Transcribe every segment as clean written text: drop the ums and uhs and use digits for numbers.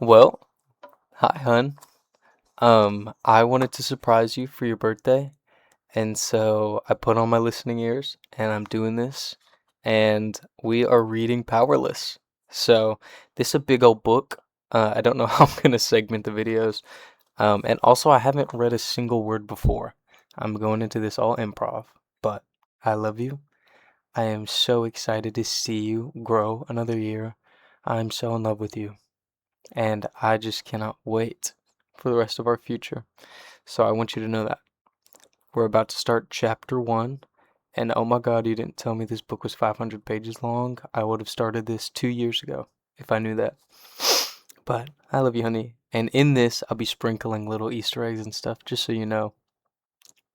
Well, hi, hun. I wanted to surprise you for your birthday, and so I put on my listening ears, and I'm doing this, and we are reading Powerless. So this is a big old book. I don't know how I'm gonna segment the videos. And also I haven't read a single word before. I'm going into this all improv, but I love you. I am so excited to see you grow another year. I'm so in love with you and I just cannot wait for the rest of our future. So I want you to know that. We're about to start chapter 1, and oh my god, you didn't tell me this book was 500 pages long. I would have started this 2 years ago if I knew that. But I love you, honey. And in this, I'll be sprinkling little Easter eggs and stuff, just so you know.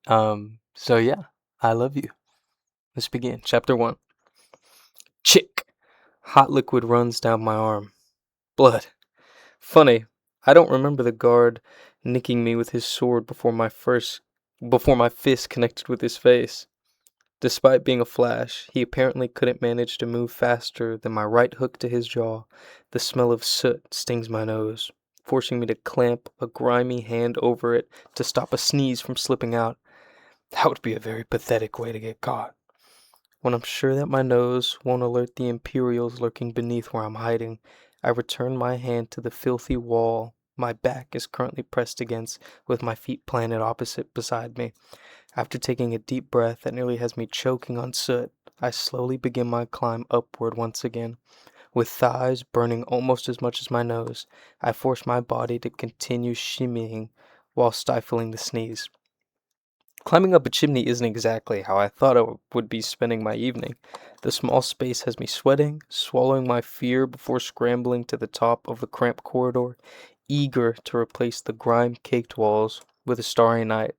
So yeah, I love you. Let's begin. Chapter 1. Chick! Hot liquid runs down my arm. Blood. Funny, I don't remember the guard nicking me with his sword before my fist connected with his face. Despite being a flash, he apparently couldn't manage to move faster than my right hook to his jaw. The smell of soot stings my nose, forcing me to clamp a grimy hand over it to stop a sneeze from slipping out. That would be a very pathetic way to get caught. When I'm sure that my nose won't alert the Imperials lurking beneath where I'm hiding, I return my hand to the filthy wall my back is currently pressed against, with my feet planted opposite beside me. After taking a deep breath that nearly has me choking on soot, I slowly begin my climb upward once again. With thighs burning almost as much as my nose, I force my body to continue shimmying while stifling the sneeze. Climbing up a chimney isn't exactly how I thought I would be spending my evening. The small space has me sweating, swallowing my fear before scrambling to the top of the cramped corridor, eager to replace the grime-caked walls with a starry night.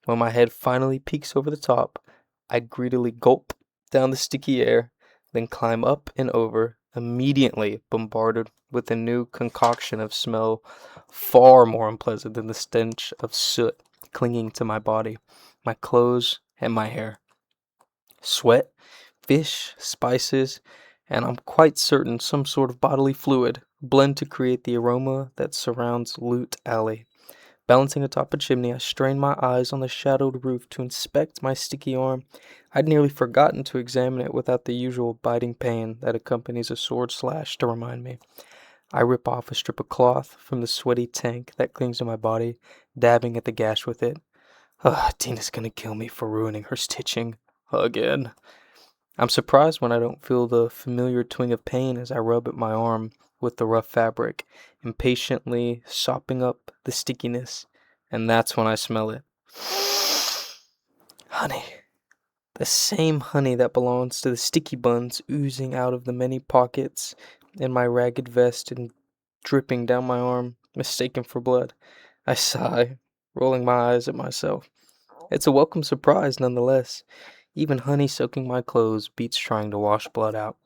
When my head finally peeks over the top, I greedily gulp down the sticky air, then climb up and over, immediately bombarded with a new concoction of smell far more unpleasant than the stench of soot clinging to my body, my clothes, and my hair. Sweat, fish, spices, and I'm quite certain some sort of bodily fluid blend to create the aroma that surrounds Loot Alley. Balancing atop a chimney, I strained my eyes on the shadowed roof to inspect my sticky arm. I'd nearly forgotten to examine it without the usual biting pain that accompanies a sword slash to remind me. I rip off a strip of cloth from the sweaty tank that clings to my body, dabbing at the gash with it. Ugh, Tina's gonna kill me for ruining her stitching. Again. I'm surprised when I don't feel the familiar twinge of pain as I rub at my arm with the rough fabric, impatiently sopping up the stickiness, and that's when I smell it. Honey. The same honey that belongs to the sticky buns oozing out of the many pockets in my ragged vest and dripping down my arm, mistaken for blood. I sigh, rolling my eyes at myself. It's a welcome surprise nonetheless. Even honey soaking my clothes beats trying to wash blood out.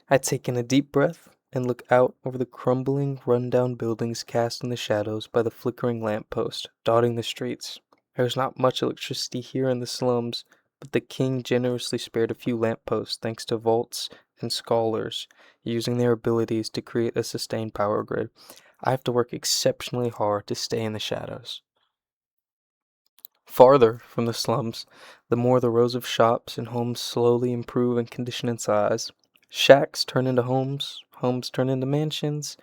I take in a deep breath and look out over the crumbling, run-down buildings cast in the shadows by the flickering lamp-post dotting the streets. There's not much electricity here in the slums, but the king generously spared a few lampposts thanks to vaults and scholars using their abilities to create a sustained power grid. I have to work exceptionally hard to stay in the shadows. Farther from the slums, the more the rows of shops and homes slowly improve in condition and size. Shacks turn into homes, homes turn into mansions,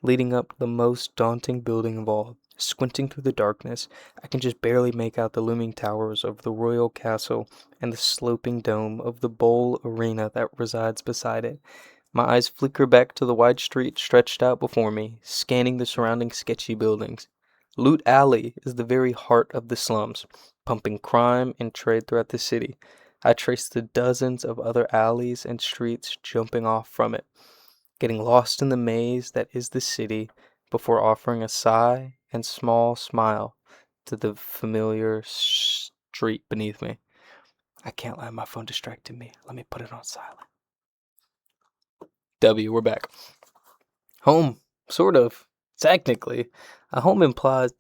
leading up to the most daunting building of all. Squinting through the darkness, I can just barely make out the looming towers of the royal castle and the sloping dome of the bowl arena that resides beside it. My eyes flicker back to the wide street stretched out before me, scanning the surrounding sketchy buildings. Loot Alley is the very heart of the slums, pumping crime and trade throughout the city. I trace the dozens of other alleys and streets jumping off from it, getting lost in the maze that is the city before offering a sigh and small smile to the familiar street beneath me. I can't lie, my phone distracted me. Let me put it on silent. We're back. Home, sort of. Technically, a home implies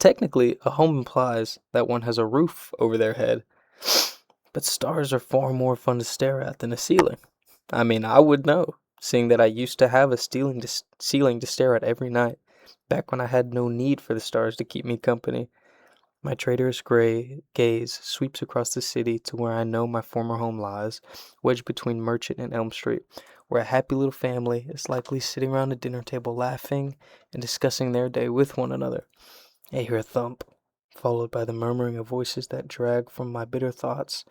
that one has a roof over their head. But stars are far more fun to stare at than a ceiling. I mean, I would know. seeing that I used to have a ceiling to stare at every night, back when I had no need for the stars to keep me company. My traitorous gray gaze sweeps across the city to where I know my former home lies, wedged between Merchant and Elm Street, where a happy little family is likely sitting around a dinner table laughing and discussing their day with one another. I hear a thump, followed by the murmuring of voices that drag from my bitter thoughts.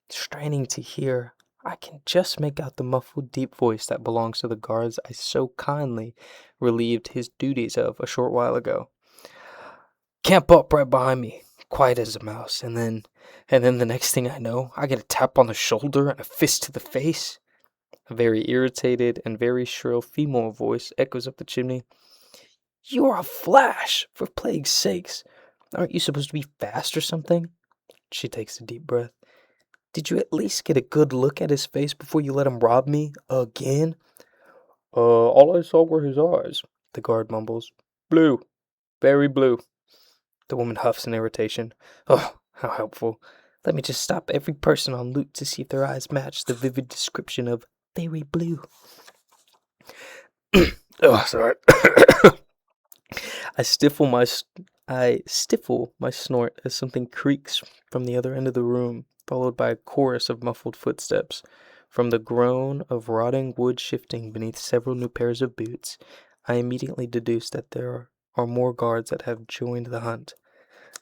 Straining to hear, I can just make out the muffled, deep voice that belongs to the guards I so kindly relieved his duties of a short while ago. Camp up right behind me, quiet as a mouse, and then the next thing I know, I get a tap on the shoulder and a fist to the face. A very irritated and very shrill female voice echoes up the chimney. You're a Flash, for plague's sakes. Aren't you supposed to be fast or something? She takes a deep breath. Did you at least get a good look at his face before you let him rob me again? All I saw were his eyes, the guard mumbles. Blue, very blue. The woman huffs in irritation. Oh, how helpful. Let me just stop every person en route to see if their eyes match the vivid description of very blue. Oh, sorry. I stifle my snort as something creaks from the other end of the room, followed by a chorus of muffled footsteps. From the groan of rotting wood shifting beneath several new pairs of boots, I immediately deduce that there are more guards that have joined the hunt.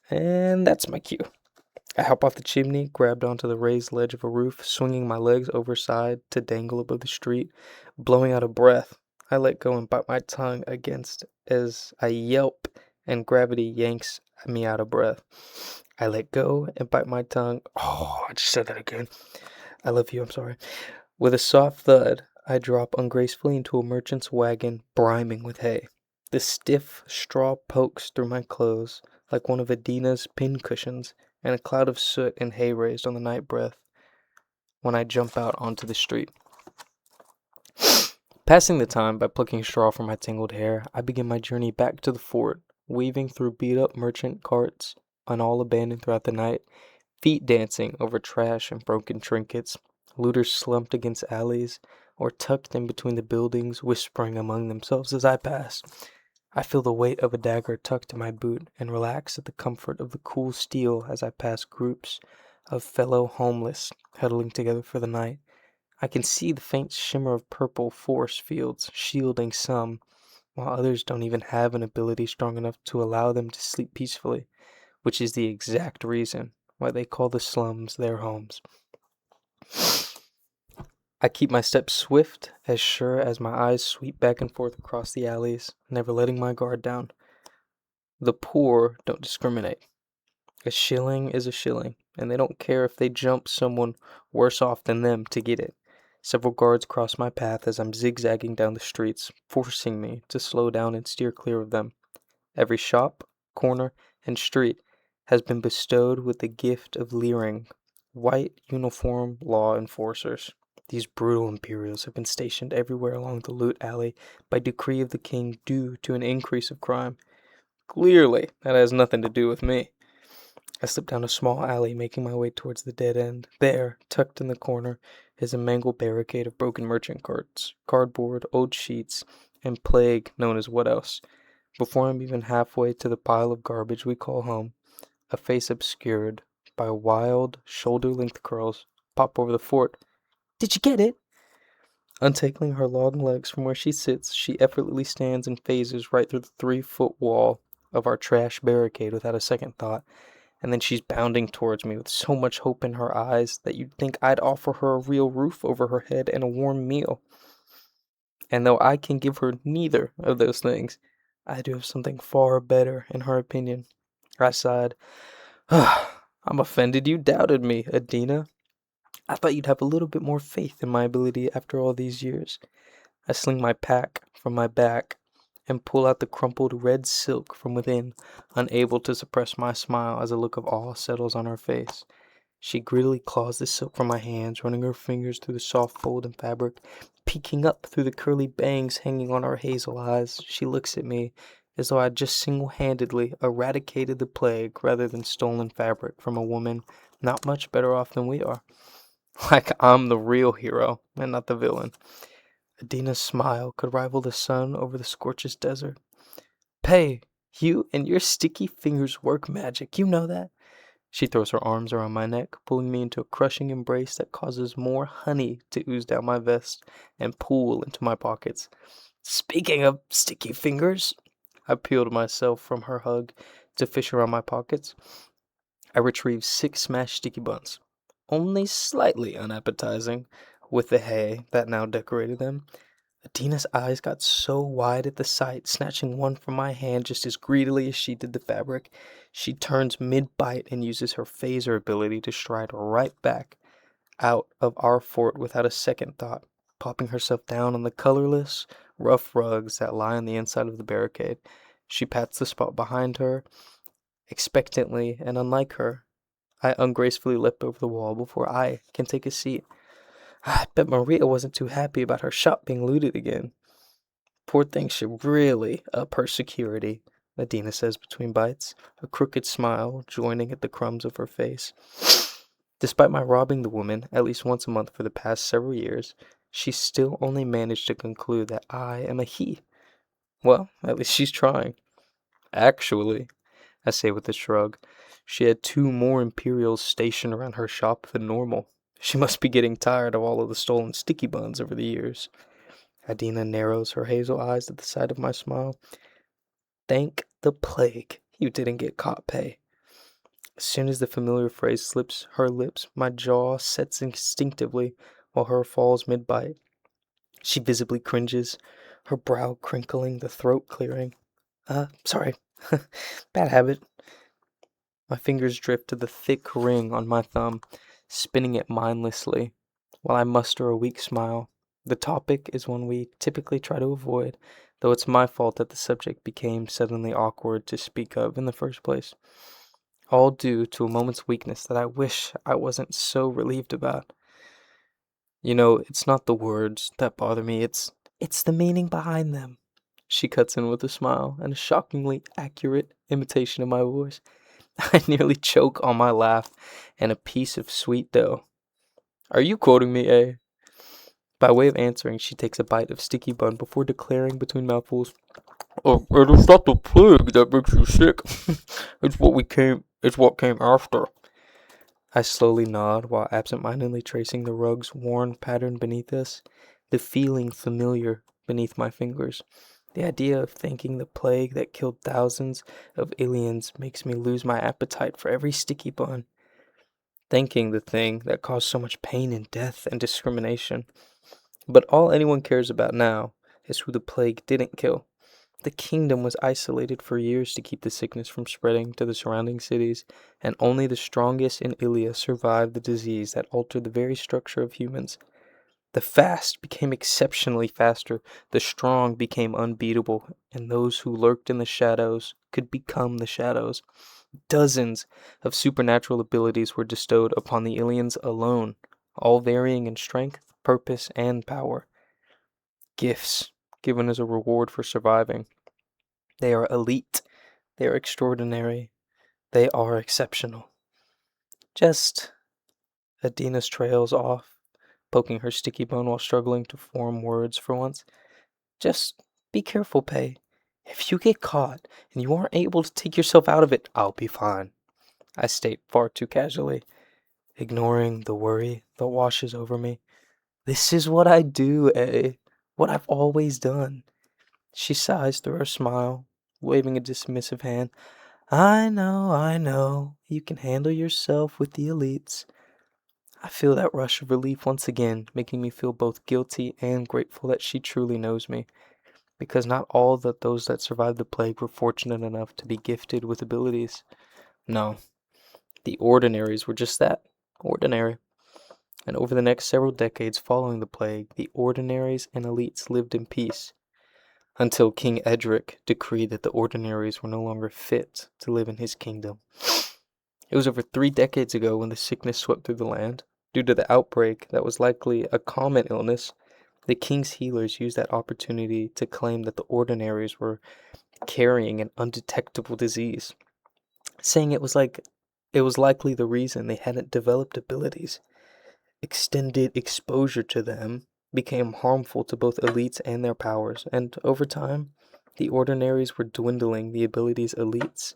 And that's my cue. I hop off the chimney, grabbed onto the raised ledge of a roof, swinging my legs overside to dangle above the street, blowing out a breath. I let go and bite my tongue against as I yelp and gravity yanks me out of breath. I let go and bite my tongue. Oh, I just said that again. I love you, I'm sorry. With a soft thud, I drop ungracefully into a merchant's wagon briming with hay. The stiff straw pokes through my clothes like one of Adina's pincushions, and a cloud of soot and hay raised on the night breath when I jump out onto the street. Passing the time by plucking straw from my tangled hair, I begin my journey back to the fort, weaving through beat-up merchant carts and all abandoned throughout the night, feet dancing over trash and broken trinkets, looters slumped against alleys, or tucked in between the buildings, whispering among themselves as I pass. I feel the weight of a dagger tucked in my boot and relax at the comfort of the cool steel as I pass groups of fellow homeless huddling together for the night. I can see the faint shimmer of purple force fields shielding some, while others don't even have an ability strong enough to allow them to sleep peacefully, which is the exact reason why they call the slums their homes. I keep my steps swift, as sure as my eyes sweep back and forth across the alleys, never letting my guard down. The poor don't discriminate. A shilling is a shilling, and they don't care if they jump someone worse off than them to get it. Several guards cross my path as I'm zigzagging down the streets, forcing me to slow down and steer clear of them. Every shop, corner, and street has been bestowed with the gift of leering white uniform law enforcers. These brutal Imperials have been stationed everywhere along the loot alley by decree of the king due to an increase of crime. Clearly, that has nothing to do with me. I slip down a small alley, making my way towards the dead end. There, tucked in the corner, is a mangled barricade of broken merchant carts, cardboard, old sheets, and plague known as what else. Before I'm even halfway to the pile of garbage we call home, a face obscured by wild, shoulder-length curls pop over the fort. Did you get it? Untangling her long legs from where she sits, she effortlessly stands and phases right through the 3-foot wall of our trash barricade without a second thought, and then she's bounding towards me with so much hope in her eyes that you'd think I'd offer her a real roof over her head and a warm meal. And though I can give her neither of those things, I do have something far better in her opinion. I sighed. I'm offended you doubted me, Adina. I thought you'd have a little bit more faith in my ability after all these years. I sling my pack from my back and pull out the crumpled red silk from within, unable to suppress my smile as a look of awe settles on her face. She greedily claws the silk from my hands, running her fingers through the soft fold and fabric, peeking up through the curly bangs hanging on her hazel eyes. She looks at me as though I'd just single-handedly eradicated the plague rather than stolen fabric from a woman not much better off than we are. Like I'm the real hero and not the villain. Adina's smile could rival the sun over the scorched desert. Pay, you and your sticky fingers work magic, you know that? She throws her arms around my neck, pulling me into a crushing embrace that causes more honey to ooze down my vest and pool into my pockets. Speaking of sticky fingers, I peeled myself from her hug to fish around my pockets. I retrieved 6 smashed sticky buns, only slightly unappetizing with the hay that now decorated them. Adina's eyes got so wide at the sight, snatching one from my hand just as greedily as she did the fabric. She turns mid-bite and uses her phaser ability to stride right back out of our fort without a second thought, popping herself down on the colorless, rough rugs that lie on the inside of the barricade. She pats the spot behind her, expectantly, and unlike her, I ungracefully leap over the wall before I can take a seat. I bet Maria wasn't too happy about her shop being looted again. Poor thing should really up her security, Adina says between bites, a crooked smile joining at the crumbs of her face. Despite my robbing the woman at least once a month for the past several years, she still only managed to conclude that I am a he. Well, at least she's trying. Actually, I say with a shrug, she had 2 more Imperials stationed around her shop than normal. She must be getting tired of all of the stolen sticky buns over the years. Adina narrows her hazel eyes at the sight of my smile. Thank the plague you didn't get caught, Pay. As soon as the familiar phrase slips her lips, my jaw sets instinctively while her falls mid-bite. She visibly cringes, her brow crinkling, the throat clearing. Sorry. Bad habit. My fingers drift to the thick ring on my thumb, spinning it mindlessly, while I muster a weak smile. The topic is one we typically try to avoid, though it's my fault that the subject became suddenly awkward to speak of in the first place. All due to a moment's weakness that I wish I wasn't so relieved about. It's not the words that bother me, it's the meaning behind them. She cuts in with a smile and a shockingly accurate imitation of my voice. I nearly choke on my laugh and a piece of sweet dough. Are you quoting me, eh? By way of answering, she takes a bite of sticky bun before declaring between mouthfuls, "Oh, it is not the plague that makes you sick. It's what came after." I slowly nod while absent-mindedly tracing the rug's worn pattern beneath us, the feeling familiar beneath my fingers. The idea of thanking the plague that killed thousands of aliens makes me lose my appetite for every sticky bun. Thanking the thing that caused so much pain and death and discrimination. But all anyone cares about now is who the plague didn't kill. The kingdom was isolated for years to keep the sickness from spreading to the surrounding cities, and only the strongest in Ilia survived the disease that altered the very structure of humans. The fast became exceptionally faster, the strong became unbeatable, and those who lurked in the shadows could become the shadows. Dozens of supernatural abilities were bestowed upon the aliens alone, all varying in strength, purpose, and power. Gifts given as a reward for surviving. They are elite, they are extraordinary, they are exceptional. Just Adina's trails off, poking her sticky bone while struggling to form words for once. Just be careful, Pay. If you get caught and you aren't able to take yourself out of it, I'll be fine. I state far too casually, ignoring the worry that washes over me. This is what I do, eh? What I've always done. She sighs through her smile, waving a dismissive hand. I know. You can handle yourself with the elites. I feel that rush of relief once again, making me feel both guilty and grateful that she truly knows me, because not all those that survived the plague were fortunate enough to be gifted with abilities. No, the ordinaries were just that, ordinary. And over the next several decades following the plague, the ordinaries and elites lived in peace, until King Edric decreed that the ordinaries were no longer fit to live in his kingdom. It was over 3 decades ago when the sickness swept through the land. Due to the outbreak that was likely a common illness, the king's healers used that opportunity to claim that the ordinaries were carrying an undetectable disease, saying it was likely the reason they hadn't developed abilities. Extended exposure to them became harmful to both elites and their powers, and over time, the ordinaries were dwindling the abilities elites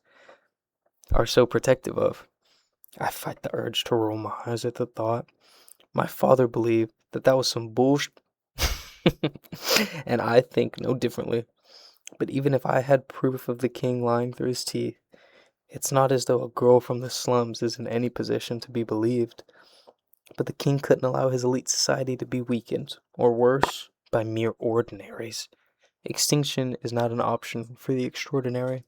are so protective of. I fight the urge to roll my eyes at the thought. My father believed that that was some bullshit, and I think no differently. But even if I had proof of the king lying through his teeth, it's not as though a girl from the slums is in any position to be believed. But the king couldn't allow his elite society to be weakened, or worse, by mere ordinaries. Extinction is not an option for the extraordinary.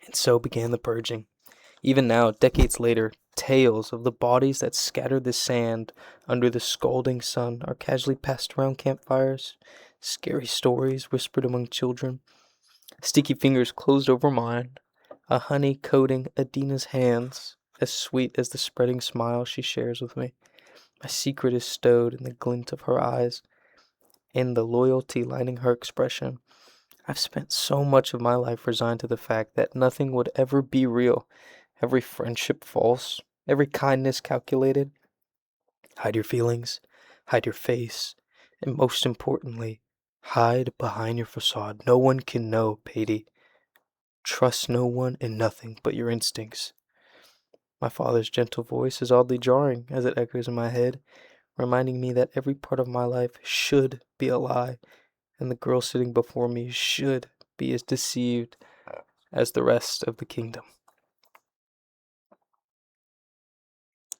And so began the purging. Even now, decades later, tales of the bodies that scattered the sand under the scalding sun are casually passed around campfires. Scary stories whispered among children. Sticky fingers closed over mine. A honey coating Adina's hands, as sweet as the spreading smile she shares with me. My secret is stowed in the glint of her eyes, in the loyalty lining her expression. I've spent so much of my life resigned to the fact that nothing would ever be real, every friendship false, every kindness calculated. Hide your feelings, hide your face, and most importantly, hide behind your facade. No one can know, Patty. Trust no one and nothing but your instincts. My father's gentle voice is oddly jarring as it echoes in my head, reminding me that every part of my life should be a lie, and the girl sitting before me should be as deceived as the rest of the kingdom.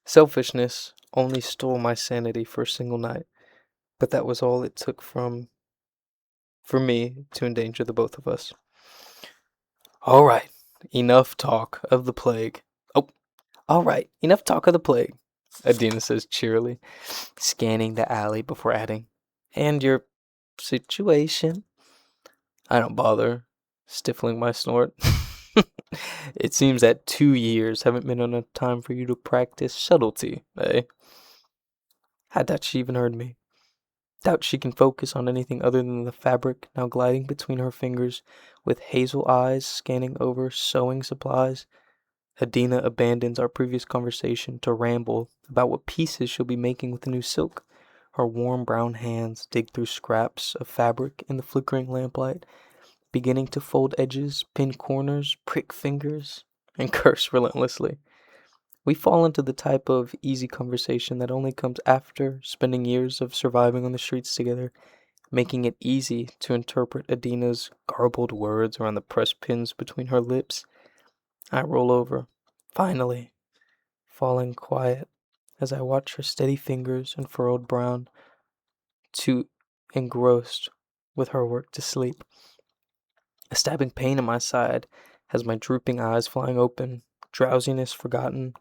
Selfishness only stole my sanity for a single night, but that was all it took for me to endanger the both of us. All right, enough talk of the plague. Oh, all right, enough talk of the plague, Adina says cheerily, scanning the alley before adding, and your situation? I don't bother, stifling my snort. It seems that 2 years haven't been enough time for you to practice subtlety, eh? I doubt she even heard me. Doubt she can focus on anything other than the fabric now gliding between her fingers, with hazel eyes scanning over sewing supplies. Adina abandons our previous conversation to ramble about what pieces she'll be making with the new silk. Her warm brown hands dig through scraps of fabric in the flickering lamplight, beginning to fold edges, pin corners, prick fingers, and curse relentlessly. We fall into the type of easy conversation that only comes after spending years of surviving on the streets together, making it easy to interpret Adina's garbled words around the pressed pins between her lips. I roll over, finally, falling quiet as I watch her steady fingers and furrowed brow, too engrossed with her work to sleep. A stabbing pain in my side has my drooping eyes flying open, drowsiness forgotten.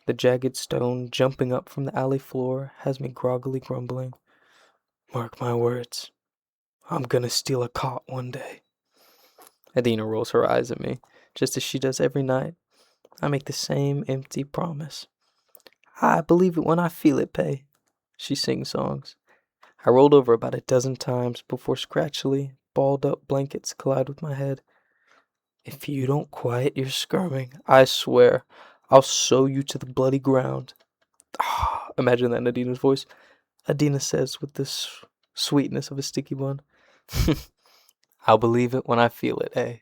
The jagged stone jumping up from the alley floor has me groggily grumbling. Mark my words, I'm gonna steal a cot one day. Adina rolls her eyes at me, just as she does every night. I make the same empty promise. I believe it when I feel it, Pay. She sings songs. I rolled over about a dozen times before scratchily, balled up blankets collide with my head. If you don't quiet your skirming, I swear, I'll sew you to the bloody ground. Ah, imagine that in Adina's voice. Adina says with the sweetness of a sticky bun. I'll believe it when I feel it, eh?